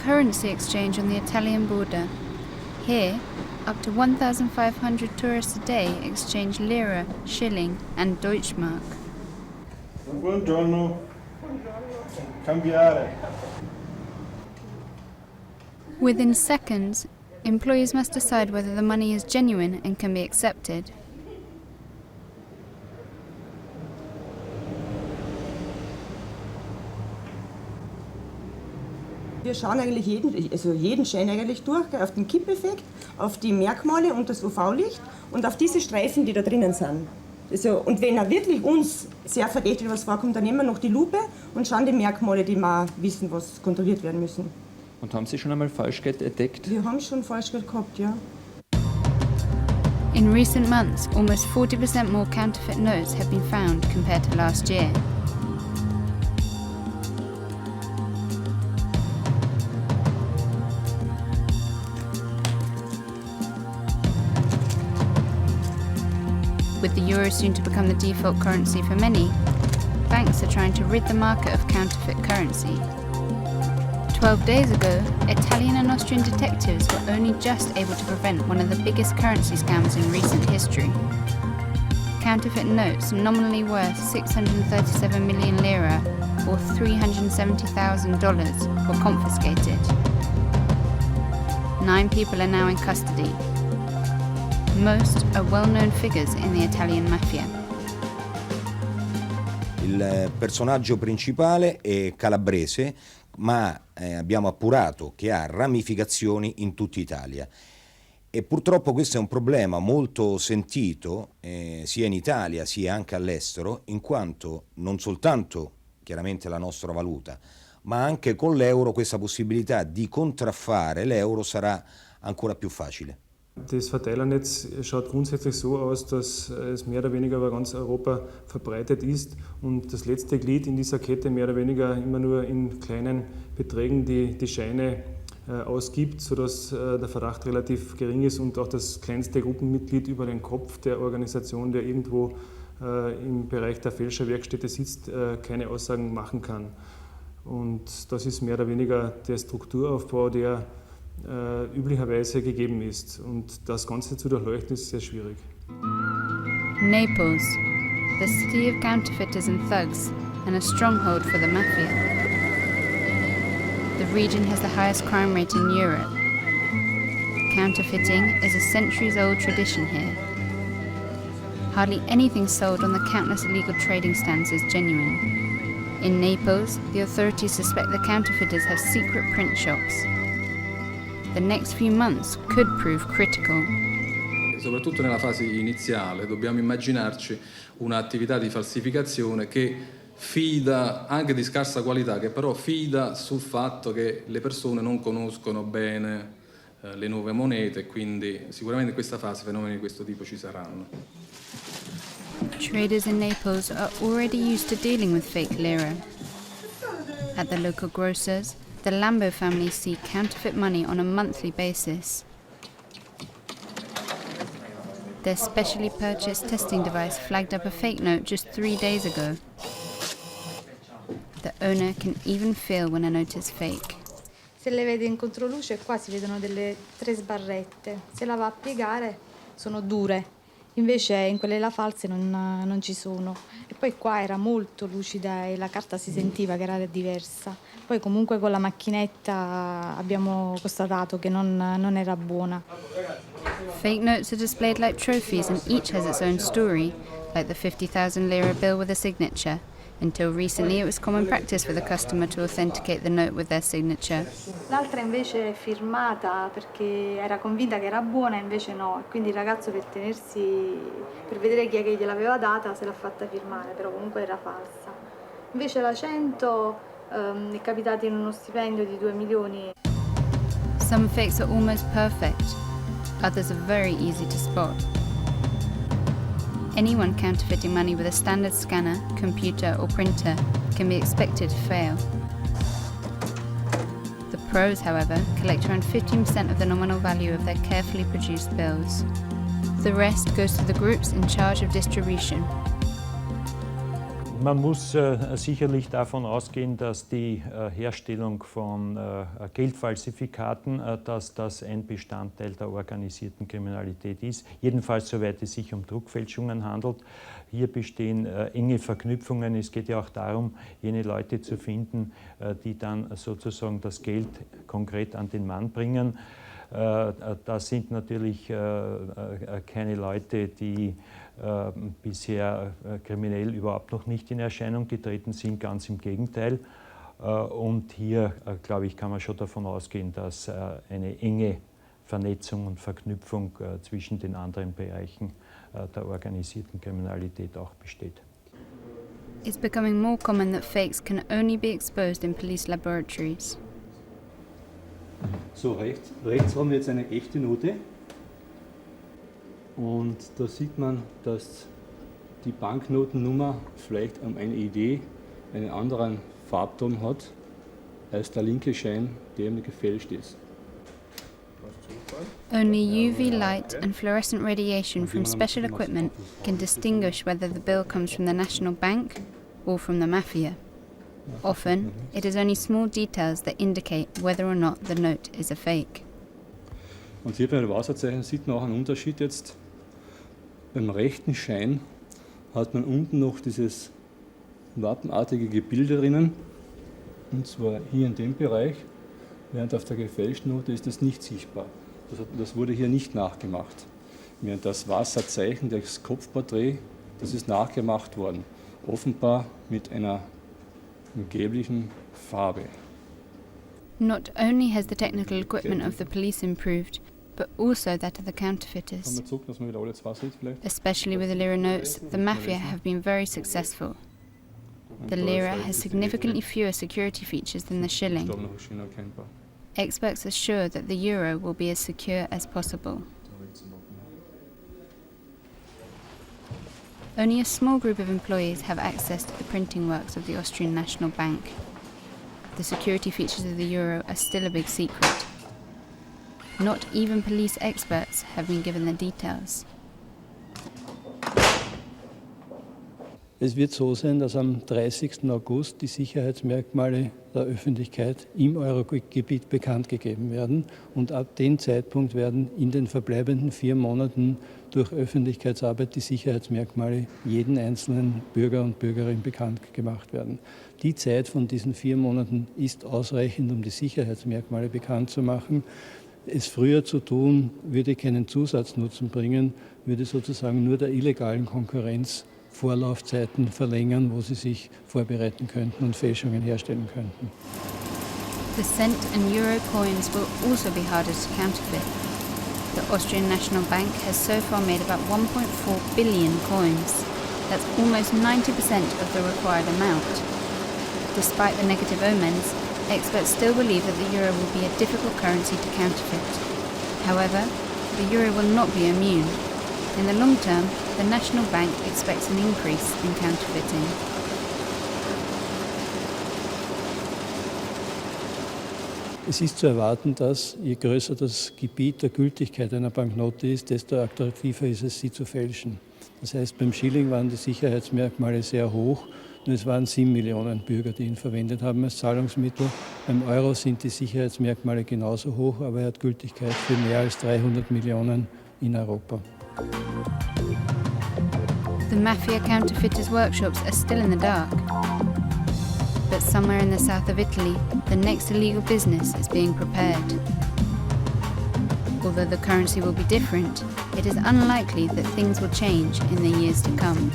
currency exchange on the Italian border. Here, up to 1,500 tourists a day exchange lira, shilling and Deutschmark. Buongiorno. Cambiare. Within seconds, employees must decide whether the money is genuine and can be accepted. Wir schauen eigentlich jeden Schein eigentlich durch, auf den Kippeffekt, auf die Merkmale und das UV-Licht und auf diese Streifen, die da drinnen sind. Also, und wenn er wirklich uns sehr verdächtig was vorkommt, dann nehmen wir noch die Lupe und schauen die Merkmale, die wir wissen, was kontrolliert werden müssen. Und haben Sie schon einmal Falschgeld entdeckt? Wir haben schon Falschgeld gehabt, ja. In recent months, almost 40% more counterfeit notes have been found compared to last year. With the euro soon to become the default currency for many, banks are trying to rid the market of counterfeit currency. 12 days ago, Italian and Austrian detectives were only just able to prevent one of the biggest currency scams in recent history. Counterfeit notes nominally worth 637 million lira, or $370,000, were confiscated. 9 people are now in custody. Most are well-known figures in the Italian Mafia. Il personaggio principale è calabrese, ma abbiamo appurato che ha ramificazioni in tutta Italia. E purtroppo questo è un problema molto sentito sia in Italia sia anche all'estero, in quanto non soltanto chiaramente la nostra valuta, ma anche con l'euro questa possibilità di contraffare l'euro sarà ancora più facile. Das Verteilernetz schaut grundsätzlich so aus, dass es mehr oder weniger über ganz Europa verbreitet ist und das letzte Glied in dieser Kette mehr oder weniger immer nur in kleinen Beträgen die Scheine ausgibt, sodass der Verdacht relativ gering ist und auch das kleinste Gruppenmitglied über den Kopf der Organisation, der irgendwo im Bereich der Fälscherwerkstätte sitzt, keine Aussagen machen kann. Und das ist mehr oder weniger der Strukturaufbau, der üblicherweise gegeben ist. Und das Ganze zu durchleuchten ist sehr schwierig. Naples, the city of counterfeiters and thugs, and a stronghold for the Mafia. The region has the highest crime rate in Europe. Counterfeiting is a centuries-old tradition here. Hardly anything sold on the countless illegal trading stands is genuine. In Naples, the authorities suspect the counterfeiters have secret print shops. The next few months could prove critical. Soprattutto nella fase iniziale dobbiamo immaginarci un'attività di falsificazione che fida, anche di scarsa qualità, che però fida sul fatto che le persone non conoscono bene le nuove monete e quindi sicuramente in questa fase fenomeni di questo tipo ci saranno. Traders in Naples are already used to dealing with fake lira. At the local grocers, the Lambo family see counterfeit money on a monthly basis. Their specially purchased testing device flagged up a fake note just 3 days ago. The owner can even feel when a note is fake. Se le vede in controluce qua si vedono delle 3 sbarrette, se la va a piegare sono dure, invece in quelle là false non ci sono. E poi qua era molto lucida e la carta si sentiva che era diversa. Poi comunque con la macchinetta abbiamo constatato che non era buona. Fake notes are displayed like trophies and each has its own story, like the 50,000 lira bill with a signature. Until recently it was common practice for the customer to authenticate the note with their signature. L'altra invece è firmata perché era convinta che era buona, invece no. E quindi il ragazzo per vedere chi è che gliel'aveva data se l'ha fatta firmare, però comunque era falsa. Invece la 100 è capitata in uno stipendio di 2 milioni. Some fakes are almost perfect, others are very easy to spot. Anyone counterfeiting money with a standard scanner, computer or printer can be expected to fail. The pros, however, collect around 15% of the nominal value of their carefully produced bills. The rest goes to the groups in charge of distribution. Man muss sicherlich davon ausgehen, dass die Herstellung von Geldfalsifikaten, dass das ein Bestandteil der organisierten Kriminalität ist. Jedenfalls, soweit es sich um Druckfälschungen handelt. Hier bestehen enge Verknüpfungen. Es geht ja auch darum, jene Leute zu finden, die dann sozusagen das Geld konkret an den Mann bringen. Das sind natürlich keine Leute, die bisher kriminell überhaupt noch nicht in Erscheinung getreten sind, ganz im Gegenteil. Und hier, glaube ich, kann man schon davon ausgehen, dass eine enge Vernetzung und Verknüpfung zwischen den anderen Bereichen der organisierten Kriminalität auch besteht. It's becoming more common that fakes can only be exposed in police laboratories. So, rechts haben wir jetzt eine echte Note. Und da sieht man, dass die Banknotennummer vielleicht eine Idee, einen anderen Farbton hat, als der linke Schein, der mir gefälscht ist. Only UV light and fluorescent radiation from special equipment can distinguish whether the bill comes from the National Bank or from the Mafia. Often, it is only small details that indicate whether or not the note is a fake. Und hier bei den Wasserzeichen sieht man auch einen Unterschied jetzt. Beim rechten Schein hat man unten noch dieses wappenartige Gebilde drinnen, und zwar hier in dem Bereich, während auf der gefälschten Note ist das nicht sichtbar. Das wurde hier nicht nachgemacht. Während das Wasserzeichen, das Kopfporträt, das ist nachgemacht worden, offenbar mit einer gelblichen Farbe. Not only has the technical equipment of the police improved, but also that of the counterfeiters. Especially with the lira notes, the Mafia have been very successful. The lira has significantly fewer security features than the shilling. Experts are sure that the euro will be as secure as possible. Only a small group of employees have access to the printing works of the Austrian National Bank. The security features of the euro are still a big secret. Not even police experts have been given the details. Es wird so sein, dass am 30. August die Sicherheitsmerkmale der Öffentlichkeit im Eurogebiet bekannt gegeben werden. Und ab dem Zeitpunkt werden in den verbleibenden 4 Monaten durch Öffentlichkeitsarbeit die Sicherheitsmerkmale jeden einzelnen Bürger und Bürgerin bekannt gemacht werden. Die Zeit von diesen 4 Monaten ist ausreichend, um die Sicherheitsmerkmale bekannt zu machen. Es früher zu tun, würde keinen Zusatznutzen bringen, würde sozusagen nur der illegalen Konkurrenz Vorlaufzeiten verlängern, wo sie sich vorbereiten könnten und Fälschungen herstellen könnten. The cent and euro coins will also be harder to counterfeit. The Austrian National Bank has so far made about 1.4 billion coins. That's almost 90% of the required amount. Despite the negative omens, experts still believe that the euro will be a difficult currency to counterfeit. However, the euro will not be immune. In the long term, the National Bank expects an increase in counterfeiting. Es ist zu erwarten, dass je größer das Gebiet der Gültigkeit einer Banknote ist, desto attraktiver ist es, sie zu fälschen. Das heißt, beim Schilling waren die Sicherheitsmerkmale sehr hoch, nur es waren 7 Millionen Bürger, die ihn verwendet haben als Zahlungsmittel. Beim Euro sind die Sicherheitsmerkmale genauso hoch, aber er hat Gültigkeit für mehr als 300 Millionen in Europa. The Mafia counterfeiters' workshops are still in the dark. But somewhere in the south of Italy, the next illegal business is being prepared. Although the currency will be different, it is unlikely that things will change in the years to come.